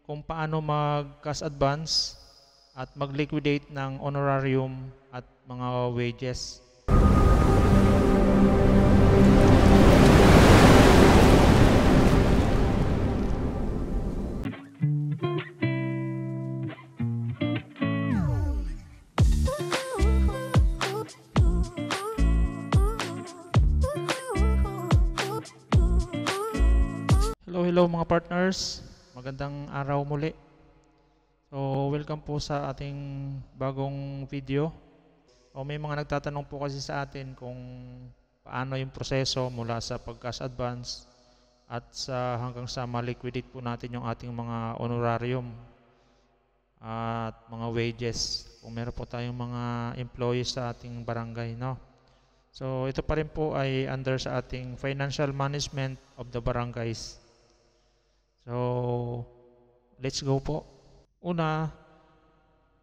kung paano mag-cash advance at mag-liquidate ng honorarium at mga wages. Hello mga partners, magandang araw muli. So welcome po sa ating bagong video. May mga nagtatanong po kasi sa atin kung paano yung proseso mula sa pag-cash advance at hanggang sa ma-liquidate po natin yung ating mga honorarium at mga wages kung meron po tayong mga employees sa ating barangay, no? So ito pa rin po ay under sa ating financial management of the barangays. So, let's go po. Una,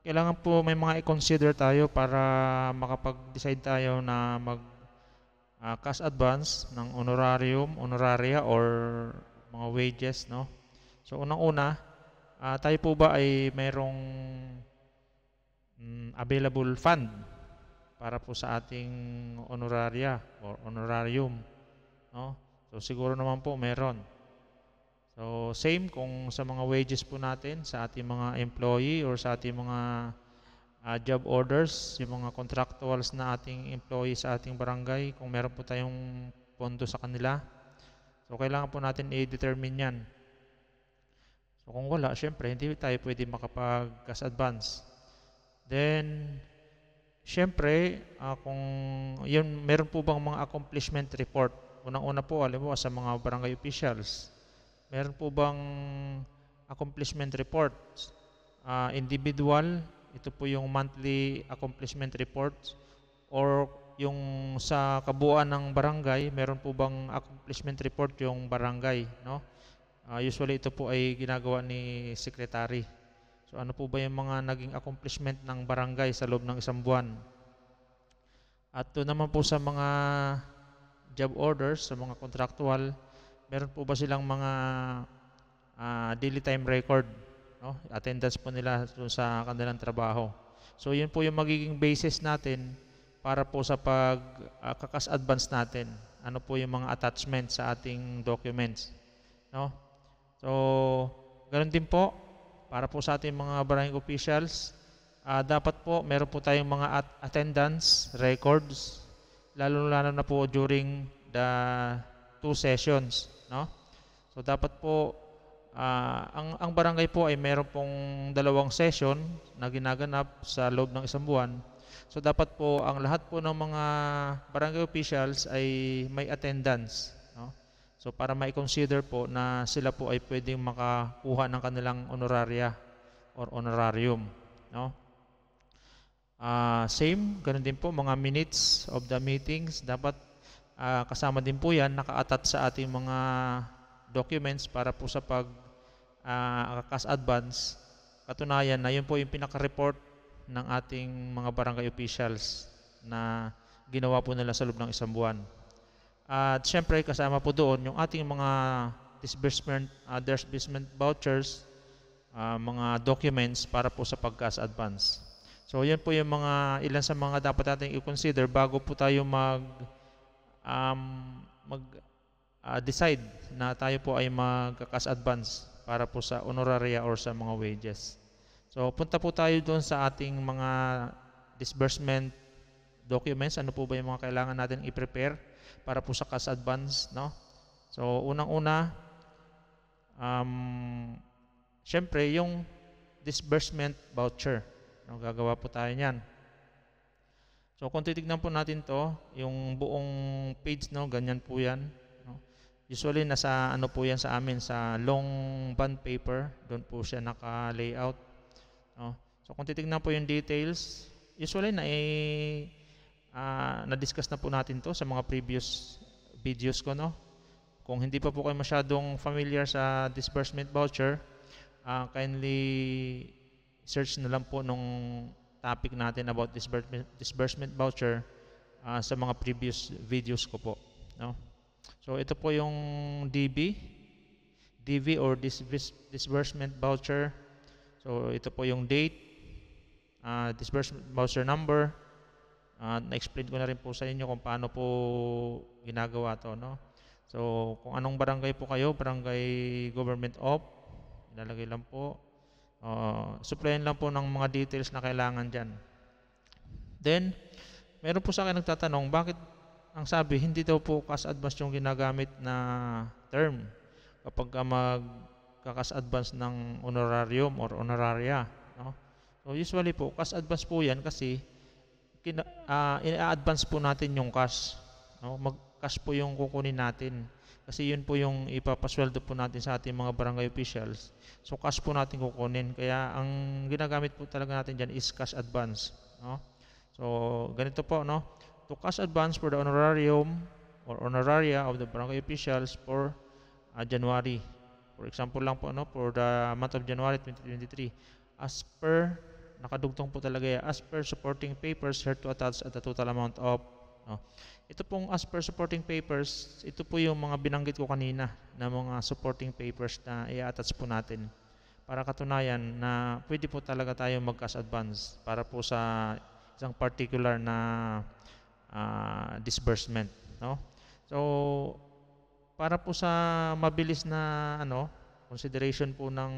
kailangan po may mga i-consider tayo para makapag-decide tayo na mag-cash advance ng honorarium, honoraria, or mga wages, no? So, unang-una, tayo po ba ay mayroong available fund para po sa ating honoraria or honorarium, no? So, siguro naman po meron. So, same kung sa mga wages po natin, sa ating mga employee or sa ating mga job orders, yung mga contractuals na ating employee sa ating barangay, kung meron po tayong pondo sa kanila. So, kailangan po natin i-determine yan. So, kung wala, syempre, hindi tayo pwede makapag-cash advance. Then, syempre, kung yun, meron po bang mga accomplishment report? Unang-una po, alam mo, sa mga barangay officials, meron po bang accomplishment report? Individual, ito po yung monthly accomplishment report, or yung sa kabuuan ng barangay, meron po bang accomplishment report yung barangay, no? Usually ito po ay ginagawa ni secretary. So ano po ba yung mga naging accomplishment ng barangay sa loob ng isang buwan? At doon naman po sa mga job orders, sa mga contractual, meron po ba silang mga daily time record, no? Attendance po nila sa kanilang trabaho. So yun po yung magiging basis natin para po sa pag-cash advance natin. Ano po yung mga attachments sa ating documents, no? So ganoon din po para po sa ating mga barangay officials, dapat po meron po tayong mga attendance records, lalo na po during the 2 sessions, no? So dapat po ang barangay po ay meron pong 2 session na ginaganap sa loob ng isang buwan. So dapat po ang lahat po ng mga barangay officials ay may attendance, no? So para ma-consider po na sila po ay pwedeng makakuha ng kanilang honoraria or honorarium, no? Same, ganun din po mga minutes of the meetings, dapat kasama din po yan, naka-attach sa ating mga documents para po sa cash advance. Katunayan na yun po yung pinaka-report ng ating mga barangay officials na ginawa po nila sa loob ng isang buwan. At syempre kasama po doon yung ating mga disbursement vouchers, mga documents para po sa pag-cash advance. So yun po yung ilan sa mga dapat natin i-consider bago po tayo decide na tayo po ay mag-cash advance para po sa honoraria or sa mga wages. So punta po tayo doon sa ating mga disbursement documents. Ano po ba yung mga kailangan natin i-prepare para po sa cash advance, no? So unang-una, syempre yung disbursement voucher, no? Gagawa po tayo niyan. So kung titignan po natin to, yung buong page, no, ganyan po yan, no? Usually nasa ano po yan sa amin, sa long bond paper, doon po siya naka-layout, no? So kung titignan po yung details, usually na-discuss na po natin to sa mga previous videos ko, no? Kung hindi pa po kayo masyadong familiar sa disbursement voucher, kindly search na lang po nung topic natin about disbursement voucher sa mga previous videos ko po, no? So ito po yung DV or disbursement voucher. So ito po yung date, disbursement voucher number. Na-explain ko na rin po sa inyo kung paano po ginagawa to, no? So kung anong barangay po kayo, barangay government of, ilalagay lang po. Supplyan lang po ng mga details na kailangan dyan. Then, meron po sa akin nagtatanong, bakit ang sabi, hindi daw po cash advance yung ginagamit na term kapag magka-cash advance ng honorarium or honoraria, no? So usually po, cash advance po yan kasi ina-advance po natin yung cash, no? Cash po yung kukunin natin kasi yun po yung ipapasweldo po natin sa ating mga barangay officials. So cash po natin kukunin, kaya ang ginagamit po talaga natin dyan is cash advance, no? So ganito po, no? To cash advance for the honorarium or honoraria of the barangay officials for January. For example lang po, no, for the month of January 2023, as per, nakadugtong po talaga yan, as per supporting papers here to attach at the total amount of, no. Ito pong as per supporting papers, ito po yung mga binanggit ko kanina na mga supporting papers na i-attach po natin para katunayan na pwede po talaga tayo mag-cash advance para po sa isang particular na disbursement, no? So para po sa mabilis na consideration po ng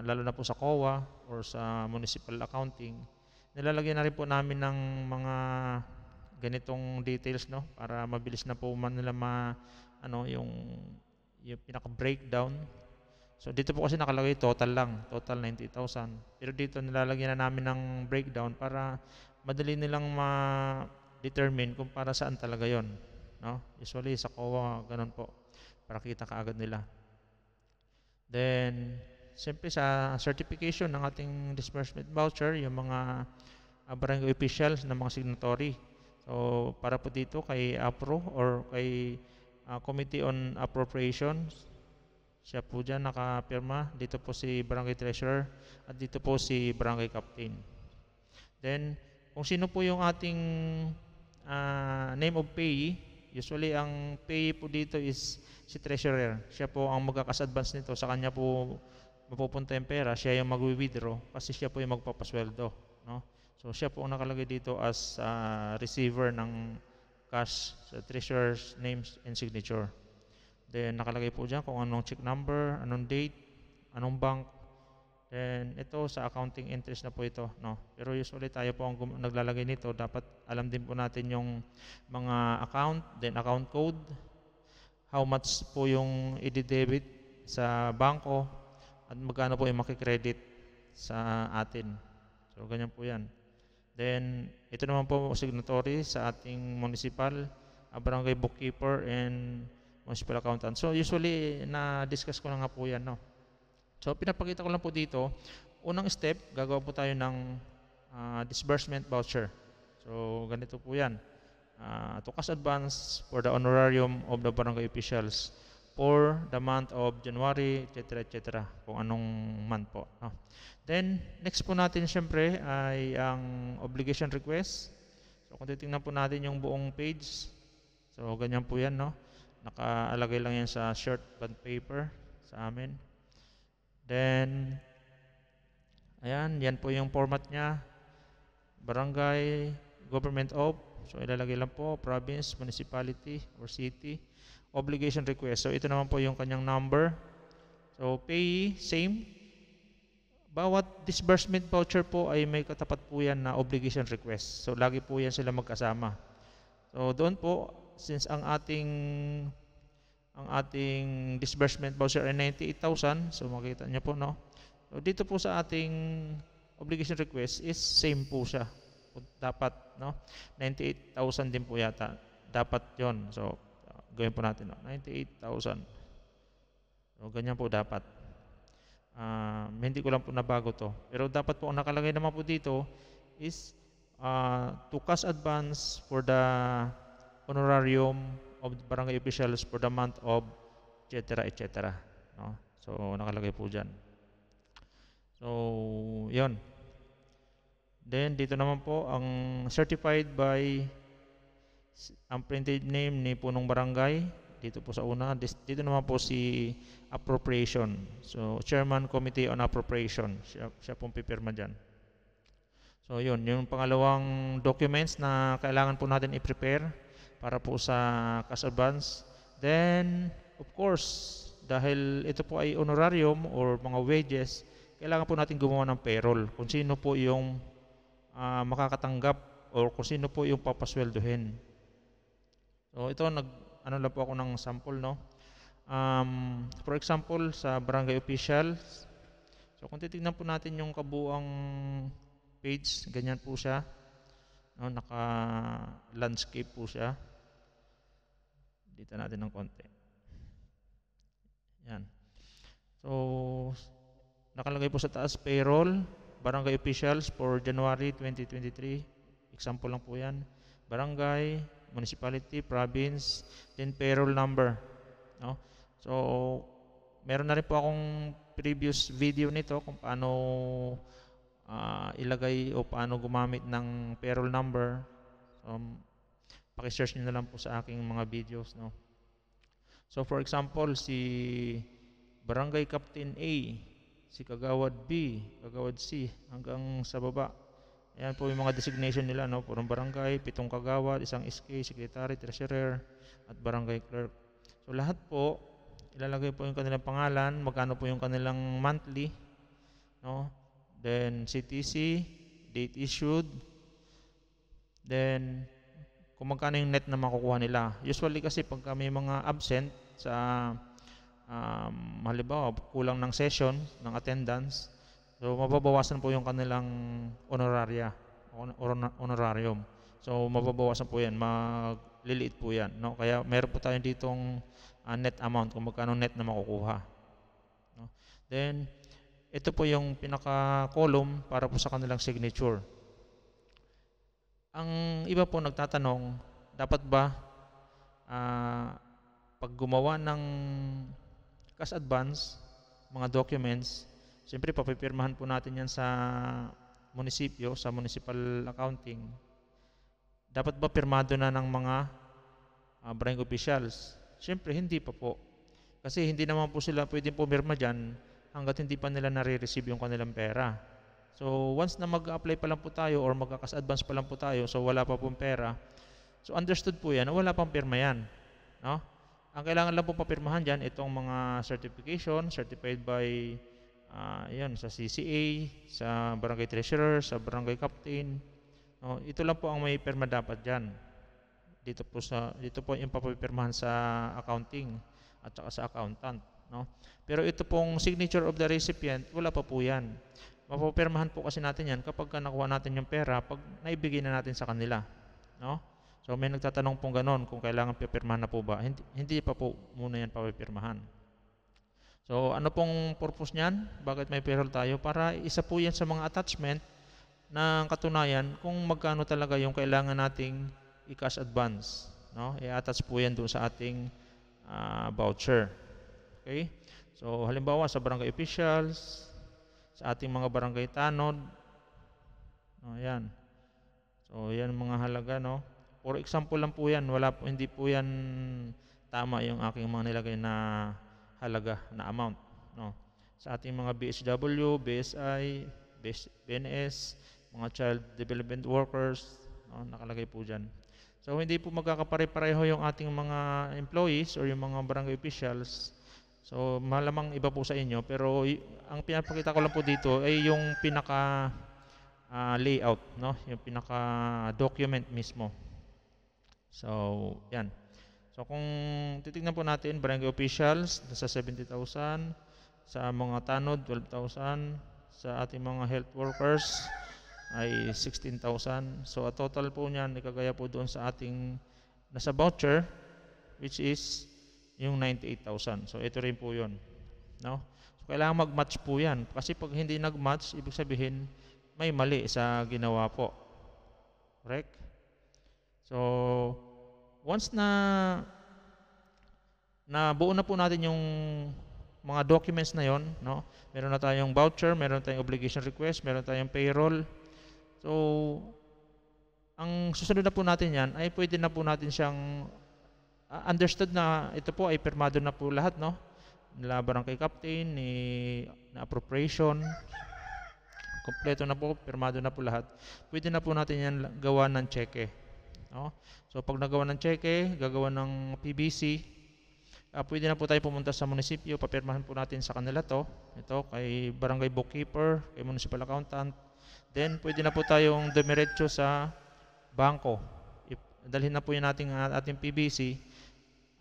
lalo na po sa COA or sa municipal accounting, nilalagyan na rin po namin ng mga ganitong details, no, para mabilis na po man nila yung pinaka breakdown. So dito po kasi nakalagay total lang, total 90,000. Pero dito nilalagyan na namin ng breakdown para madali nilang ma-determine kung para saan talaga 'yon, no? Usually sa COA ganun po, para kita kaagad nila. Then siyempre sa certification ng ating disbursement voucher, yung mga barangay officials na mga signatory. So para po dito kay APRO or kay Committee on Appropriations, siya po dyan nakapirma. Dito po si Barangay Treasurer at dito po si Barangay Captain. Then kung sino po yung ating name of payee, usually ang payee po dito is si Treasurer. Siya po ang magkakas advance nito, sa kanya po mapupunta yung pera, siya yung mag-withdraw kasi siya po yung magpapasweldo, no? So siya po ang nakalagay dito as receiver ng cash sa treasurer's names and signature. Then nakalagay po dyan kung anong check number, anong date, anong bank. Then ito sa accounting entries na po ito, no? Pero usually tayo po ang naglalagay nito, dapat alam din po natin yung mga account, then account code, how much po yung i-debit sa bangko, at magkano po yung makikredit sa atin. So ganyan po yan. Then ito naman po signatory sa ating municipal, barangay bookkeeper and municipal accountant. So usually na-discuss ko na nga po yan, no? So pinapakita ko lang po dito, unang step, gagawa po tayo ng disbursement voucher. So ganito po yan. To cash advance for the honorarium of the barangay officials for the month of January, etc. etc. Kung anong month po, no? Then next po natin syempre ay ang obligation request. So kung titingnan po natin yung buong page, so ganyan po yan, no? Nakaalagay lang yan sa short bond paper sa amin. Then ayan, yan po yung format niya. Barangay, government of, so ilalagay lang po province, municipality or city. Obligation request, so ito naman po yung kanyang number. So payee, same. Bawat disbursement voucher po ay may katapat po yan na obligation request. So lagi po yan sila magkasama. So doon po, since ang ating disbursement voucher ay 98,000, so makita niyo po, no? So dito po sa ating obligation request is same po siya. Dapat, no? 98,000 din po yata. Dapat 'yon. So gawin po natin, no? 98,000. So ganyan po dapat. Hindi ko lang po nabago to. Pero dapat po ang nakalagay naman po dito is to cash advance for the honorarium of the barangay officials for the month of etc. etc. No? So nakalagay po dyan. So yon. Then dito naman po ang certified by ang printed name ni punong barangay, dito po sa una. Dito naman po si appropriation. So, Chairman Committee on Appropriation. Siya pong pipirma dyan. So, yun. Yung pangalawang documents na kailangan po natin i-prepare para po sa cash advance. Then, of course, dahil ito po ay honorarium or mga wages, kailangan po natin gumawa ng payroll. Kung sino po yung makakatanggap or kung sino po yung papasweldohin. So, ito, ano lang po ako ng sample, no? For example, sa barangay officials, so kung titignan po natin yung kabuang page, ganyan po siya. No, naka-landscape po siya. Dito natin ng konti. Yan. So, nakalagay po sa taas, payroll, barangay officials for January 2023. Example lang po yan. Barangay, municipality, province, then payroll number. No? So, meron na rin po akong previous video nito kung paano ilagay o paano gumamit ng payroll number. Paki-search nyo na lang po sa aking mga videos. No? So, for example, si Barangay Captain A, si Kagawad B, Kagawad C, hanggang sa baba. Ayan po yung mga designation nila, no? Purong barangay, 7 kagawad, 1 SK, secretary, treasurer, at barangay clerk. So, lahat po, ilalagay po yung kanilang pangalan, magkano po yung kanilang monthly, no? Then, CTC, date issued, then, kung magkano yung net na makukuha nila. Usually kasi pagka may mga absent sa halimbawa kulang ng session, ng attendance, so mababawasan po yung kanilang honorarium. So mababawasan po yan, magliliit po yan. No? Kaya meron po tayo ditong net amount, kung magkano net na makukuha. No? Then, ito po yung pinaka-column para po sa kanilang signature. Ang iba po nagtatanong, dapat ba pag gumawa ng cash advance, mga documents, siyempre papipirmahan po natin yan sa munisipyo, sa municipal accounting. Dapat ba pirmado na ng mga barangay officials? Siyempre hindi pa po. Kasi hindi naman po sila pwedeng pumirma dyan hanggat hindi pa nila nare-receive yung kanilang pera. So, once na mag-apply pa lang po tayo or mag-cash advance pa lang po tayo, so wala pa pong pera, so understood po yan, wala pang pirma yan. No? Ang kailangan lang po papirmahan dyan, itong mga certification, certified by sa CCA, sa barangay treasurer, sa barangay captain. No? Ito lang po ang may pirma dapat dyan. Dito po yung papipirmahan sa accounting at saka sa accountant. No? Pero ito pong signature of the recipient, wala pa po yan. Mapapirmahan po kasi natin yan kapag nakuha natin yung pera, pag naibigay na natin sa kanila. No? So may nagtatanong pong ganon kung kailangan pipirmahan na po ba. Hindi pa po muna yan papipirmahan. So ano pong purpose niyan? Bakit may payroll tayo? Para isa po yan sa mga attachment ng katunayan kung magkano talaga yung kailangan nating i-cash advance. No? I-attach po yan doon sa ating voucher. Okay? So halimbawa sa barangay officials, sa ating mga barangay tanod. Ayan. So, yan mga halaga, no? For example lang po yan. Hindi po yan tama yung aking mga nilagay na halaga, na amount. No? Sa ating mga BSW, BSI, BNS, mga child development workers, no? Nakalagay po dyan. So, hindi po magkakapare-pareho yung ating mga employees or yung mga barangay officials. So, malamang iba po sa inyo, pero ang pinapakita ko lang po dito ay yung pinaka layout, no? Yung pinaka document mismo. So, yan. So, kung titignan po natin, barangay officials, nasa 70,000, sa mga tanod, 12,000, sa ating mga health workers, ay 16,000. So, a total po niyan, ikagaya po doon sa ating nasa voucher, which is yung 98,000. So, ito rin po yun. No? So, kailangan mag-match po yan. Kasi pag hindi nag-match, ibig sabihin, may mali sa ginawa po. Correct? So, once na buo na po natin yung mga documents na yon, no? Meron na tayong voucher, meron tayong obligation request, meron tayong payroll. So, ang susunod na po natin yan ay pwede na po natin siyang understood na ito po ay pirmado na po lahat, no? Nila barangay captain, na appropriation, kompleto na po, pirmado na po lahat. Pwede na po natin yan gawa ng cheque, no? So pag nagawa ng cheque, gagawa ng PBC, pwede na po tayo pumunta sa munisipyo, papirmahan po natin sa kanila to, ito kay barangay bookkeeper, kay municipal accountant. Then pwede na po tayong dumiretso sa bangko. Dalhin na po yung ating PBC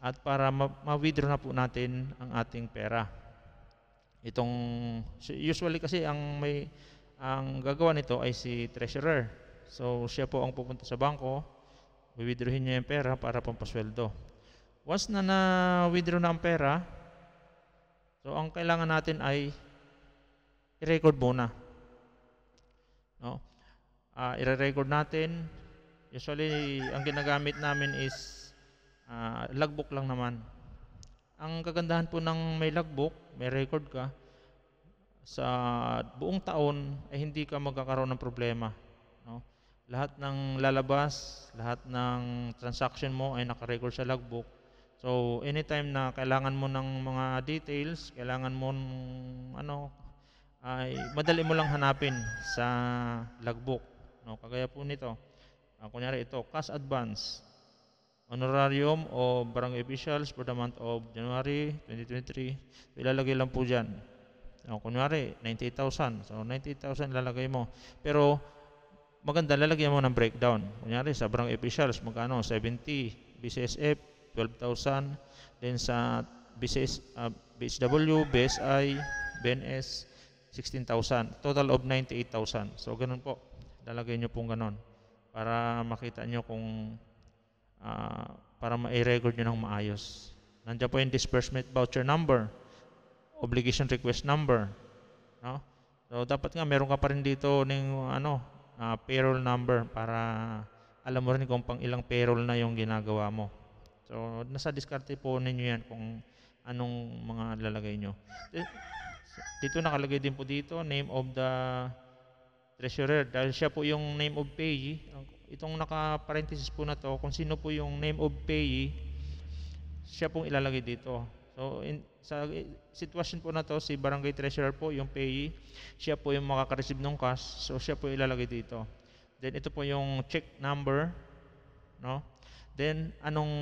at para ma-withdraw na po natin ang ating pera. Usually kasi ang gagawa nito ay si treasurer. So siya po ang pupunta sa bangko, withdrawin niya yung pera para pampasweldo. Once na na-withdraw na ang pera, so ang kailangan natin ay i-record muna, no? I-record natin. Usually ang ginagamit namin is logbook lang naman. Ang kagandahan po ng may logbook, may record ka, sa buong taon ay hindi ka magkakaroon ng problema, no? Lahat ng lalabas, lahat ng transaction mo ay naka-record sa logbook. So anytime na kailangan mo ng mga details, kailangan mo ay madali mo lang hanapin sa logbook, no? Kagaya po nito, kunyari ito, cash advance, honorarium o barangay officials for the month of January 2023. So, ilalagay lang po dyan. Kunyari, 98,000. So, 98,000 lalagay mo. Pero, maganda, lalagyan mo ng breakdown. Kunyari, sa barangay officials, magkano? 70. BCSF, 12,000. Then, sa BHW, BSI, BNS, 16,000. Total of 98,000. So, ganun po. Lalagay nyo pong ganun. Para makita nyo kung para ma-record nyo ng maayos. Nandiyan po yung disbursement voucher number, obligation request number, no? So dapat nga meron ka pa rin dito ng payroll number para alam mo rin kung pang ilang payroll na yung ginagawa mo. So nasa diskarte po ninyo yan kung anong mga lalagay nyo. Dito nakalagay din po dito name of the treasurer, dahil siya po yung name of payee. Itong naka-parenthesis po na to, kung sino po yung name of payee, siya pong ilalagay dito. So sa sitwasyon po na to, si barangay treasurer po yung payee, siya po yung makaka-receive ng cash, so siya po ilalagay dito. Then ito po yung check number, no? Then anong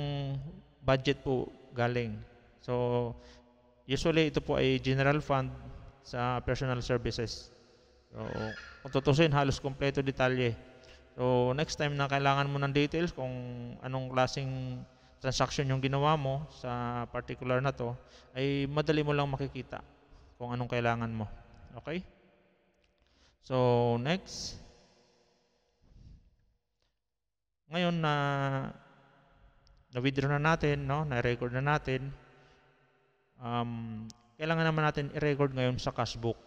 budget po galing. So usually ito po ay general fund sa personal services. So kung tutusin, halos kompleto detalye. So next time na kailangan mo ng details kung anong klaseng transaction yung ginawa mo sa particular na to, ay madali mo lang makikita kung anong kailangan mo. Okay? So next. Ngayon na-withdraw na natin, no? Na-record na natin. Kailangan naman natin i-record ngayon sa cash book,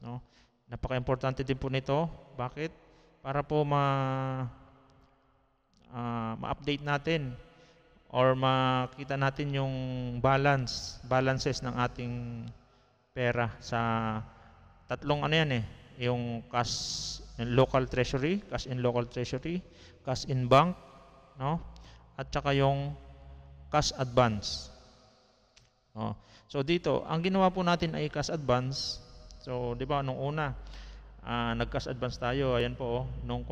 no? Napaka-importante din po nito. Bakit? Para po ma-update natin or makita natin yung balances ng ating pera sa tatlong yung cash in local treasury, cash in local treasury, cash in bank, no? At saka yung cash advance. No? So dito, ang ginawa po natin ay cash advance. So, di ba, nung una, nag-cash advance tayo. Ayan po, nung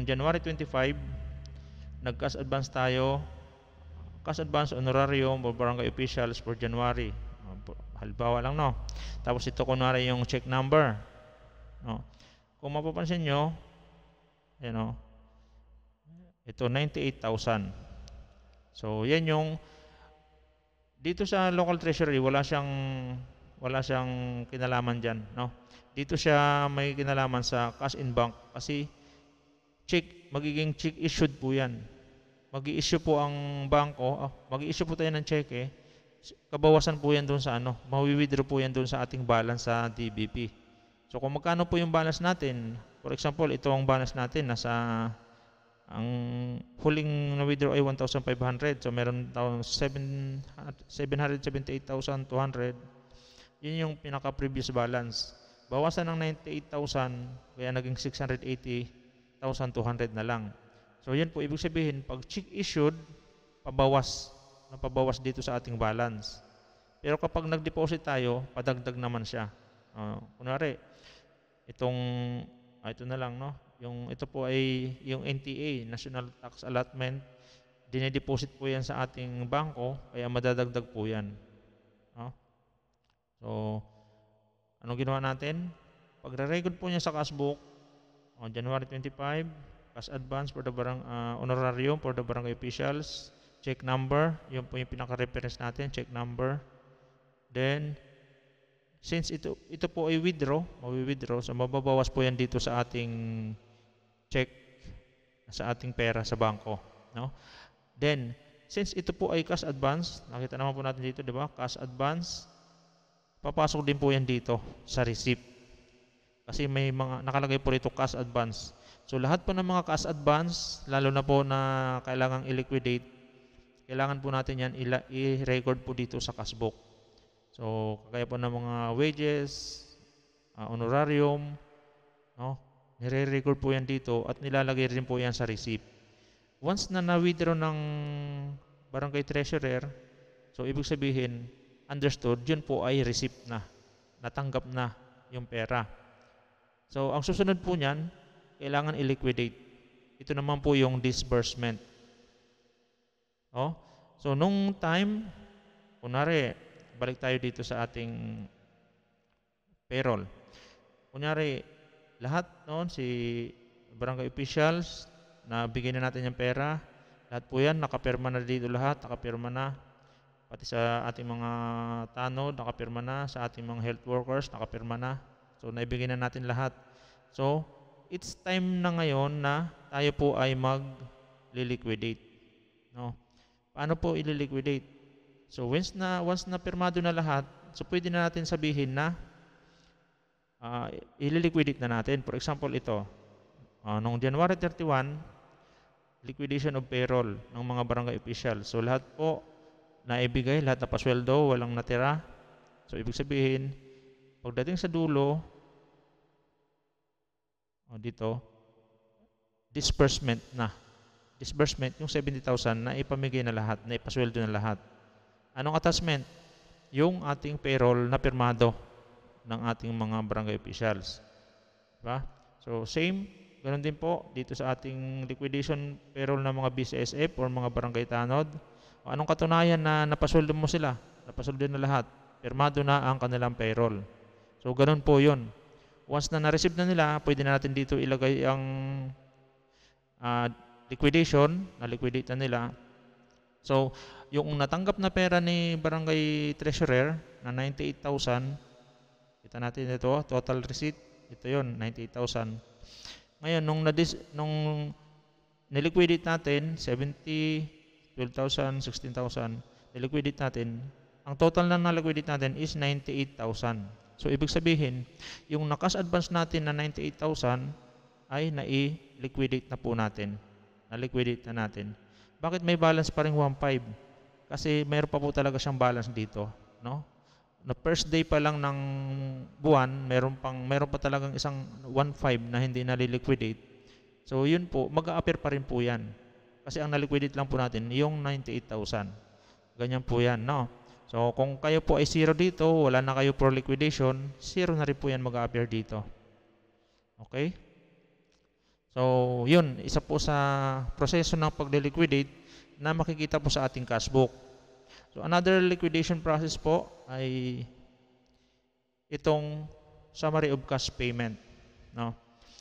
January 25, nag-cash advance tayo. Cash advance honorarium o barangay officials for January. Halimbawa lang, no? Tapos ito, kunwari, yung check number. No? Kung mapapansin nyo, ito, 98,000. So, yan yung, dito sa local treasury, wala siyang kinalaman dyan, no? Dito siya may kinalaman sa cash in bank kasi magiging check issued po yan. Mag-i-issue po ang bangko, mag-i-issue po tayo ng cheque, kabawasan po yan doon sa mawi-withdraw po yan doon sa ating balance sa DBP. So kung magkano po yung balance natin, for example, ito ang balance natin, ang huling na-withdraw ay 1,500, so meron tayong 778,200, yun yung pinaka-previous balance. Bawasan ng 98,000, kaya naging 680,200 na lang. So yan po, ibig sabihin, pag check issued, pabawas dito sa ating balance. Pero kapag nag-deposit tayo, padagdag naman siya. Kunwari, ito na lang, no? Ito po ay yung NTA, National Tax Allotment. Dinedeposit po yan sa ating bangko, kaya madadagdag po yan. No? So, anong ginawa natin? Pagre-record po niya sa cash book, January 25, cash advance for the honorarium for the barangay officials, check number, yun po yung pinaka-reference natin, check number. Then, since ito po ay mawi-withdraw, so mababawas po yan dito sa ating check, sa ating pera sa bangko. No? Then, since ito po ay cash advance, nakita naman po natin dito, di ba? Cash advance, papasok din po yan dito sa receipt. Kasi may mga nakalagay po rito cash advance. So lahat po ng mga cash advance, lalo na po na kailangang i-liquidate, kailangan po natin yan i-record po dito sa cash book. So kagaya po ng mga wages, honorarium, no? Nire-record po yan dito at nilalagay rin po yan sa receipt. Once na na-withdraw ng barangay treasurer, so ibig sabihin, understood, yun po ay receipt na. Natanggap na yung pera. So, ang susunod po niyan, kailangan i-liquidate. Ito naman po yung disbursement. So, nung time, kunwari, balik tayo dito sa ating payroll. Kunwari, lahat noon, si barangay officials, na bigyan na natin yung pera, lahat po yan, nakapirma na dito lahat, nakapirma na. Pati sa ating mga tanod, nakapirma na. Sa ating mga health workers, nakapirma na. So, naibigay na natin lahat. So, it's time na ngayon na tayo po ay mag-liquidate. No? Paano po i-liquidate? So, once na pirmado na lahat, so pwede na natin sabihin na i-liquidate na natin. For example, ito. Noong January 31, liquidation of payroll ng mga barangay official. So, lahat po naibigay, lahat na pasweldo, walang natira. So, ibig sabihin, pagdating sa dulo, dito, disbursement na. Disbursement, yung 70,000 na ipamigay na lahat, na ipasweldo na lahat. Anong attachment? Yung ating payroll na pirmado ng ating mga barangay officials. Diba? So, same, ganun din po dito sa ating liquidation payroll ng mga BCSF or mga barangay tanod. Anong katunayan na napasweldo mo sila? Napasweldo na lahat. Pirmado na ang kanilang payroll. So, ganun po yun. Once na na-receive na nila, pwede na natin dito ilagay ang liquidation, na-liquidate na nila. So, yung natanggap na pera ni barangay treasurer na 98,000, kita natin ito, total receipt, ito yun, 98,000. Ngayon, nung niliquidate natin, 70, 12,000, 16,000, niliquidate natin, ang total na naliquidate natin is 98,000. So, ibig sabihin, yung nakas advance natin na 98,000 ay nai-liquidate na po natin. Na-liquidate na natin. Bakit may balance pa rin 1.5? Kasi mayroon pa po talaga siyang balance dito. No? Na first day pa lang ng buwan, mayroon pa talagang isang 1.5 na hindi nali-liquidate. So, yun po, mag-a-appear pa rin po yan. Kasi ang na-liquidate lang po natin, yung 98,000. Ganyan po yan, no? So, kung kayo po ay 0 dito, wala na kayo for liquidation, 0 na rin po yan mag-a-appear dito. Okay? So, yun, isa po sa proseso ng pag-liquidate na makikita po sa ating cash book. So, another liquidation process po ay itong summary of cash payment. No?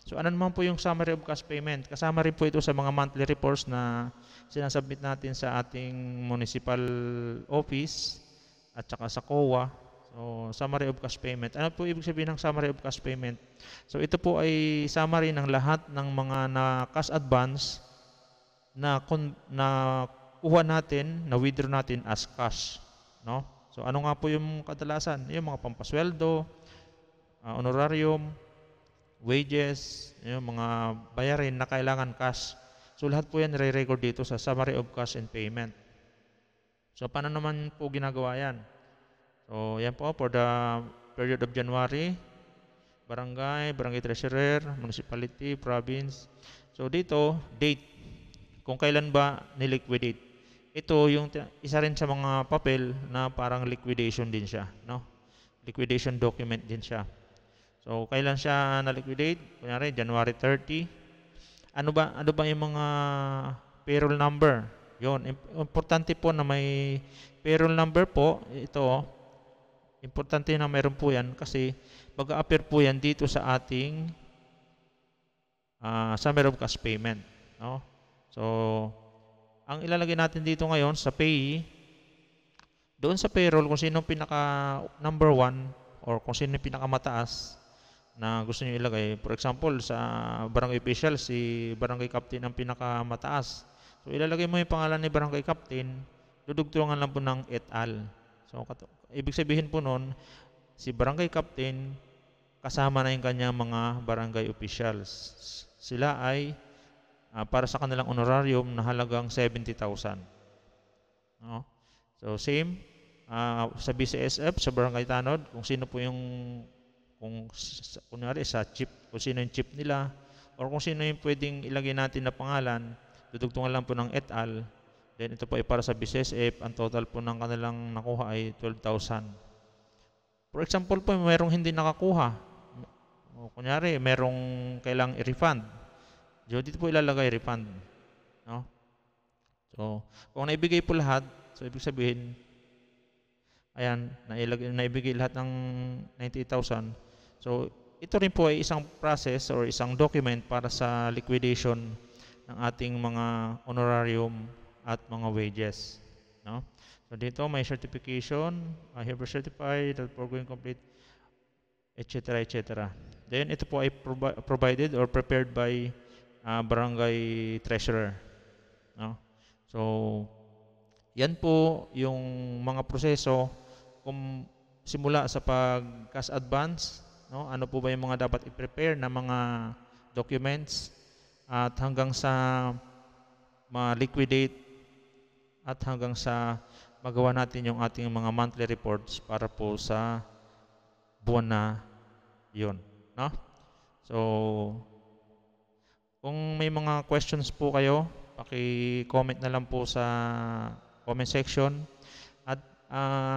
So, ano naman po yung summary of cash payment? Kasama rin po ito sa mga monthly reports na sinasubmit natin sa ating municipal office at saka sa COA. So, summary of cash payment. Ano po ibig sabihin ng summary of cash payment? So, ito po ay summary ng lahat ng mga na-cash advance na kuha natin, na withdraw natin as cash. No? So, ano nga po yung kadalasan? Yung mga pampasweldo, honorarium, wages, yung mga bayarin na kailangan cash. So, lahat po yan re-record dito sa summary of cash and payment. So, paano naman po ginagawa yan? So, yan po for the period of January, barangay treasurer, municipality, province. So, dito, date. Kung kailan ba niliquidate. ito yung isa rin sa mga papel na parang liquidation din siya, no? Liquidation document din siya. So kailan siya na-liquidate? Kunyari January 30. Ano ba yung mga payroll number? Yon, importante po na may payroll number po. Ito, importante na meron po yan kasi mag-a-appear po yan dito sa ating summary of cash payment, no? So ang ilalagay natin dito ngayon sa pay, doon sa payroll kung sino pinaka number 1 or kung sino yung pinakamataas na gusto niyo ilagay. For example, sa barangay official, si barangay captain ang pinakamataas. So ilalagay mo yung pangalan ni barangay captain, dudugtungan lang po ng et al. So ibig sabihin po noon, si barangay captain kasama na yung kanyang mga barangay officials. Sila ay para sa kanilang honorarium na halagang 70,000. No? So same sa BCSF, sa Barangay Tanod, kung sino po yung kunyari sa chip, kung sino yung chip nila or kung sino yung pwedeng ilagay natin na pangalan, dudugtungan lang po ng et al. Then ito po ay para sa BCSF, ang total po ng kanilang nakuha ay 12,000. For example po, mayroong hindi nakakuha. O, kunyari, mayroong kailang i-refund. So, dito po ilalagay refund, no? So, kung naibigay po lahat, so ibig sabihin, ayan, naibigay lahat ng 98,000. So, ito rin po ay isang process or isang document para sa liquidation ng ating mga honorarium at mga wages, no? So, dito may certification, I hereby certify that foregoing complete, etc. etc. Then, ito po ay provided or prepared by barangay treasurer, no? So yan po yung mga proseso kung simula sa pag-cash advance, no? Ano po ba yung mga dapat i-prepare na mga documents at hanggang sa ma-liquidate at hanggang sa magawa natin yung ating mga monthly reports para po sa buwan na yun, no? So kung may mga questions po kayo, paki-comment na lang po sa comment section. At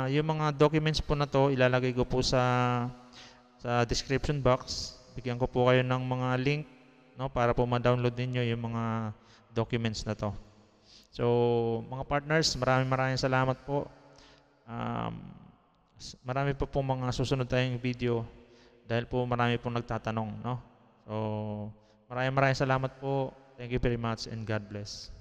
yung mga documents po na to, ilalagay ko po sa description box. Bigyan ko po kayo ng mga link, no, para po ma-download niyo yung mga documents na to. So, mga partners, maraming salamat po. Marami pa po mga susunod tayong video dahil po marami pong nagtatanong, no? So, maraming salamat po. Thank you very much and God bless.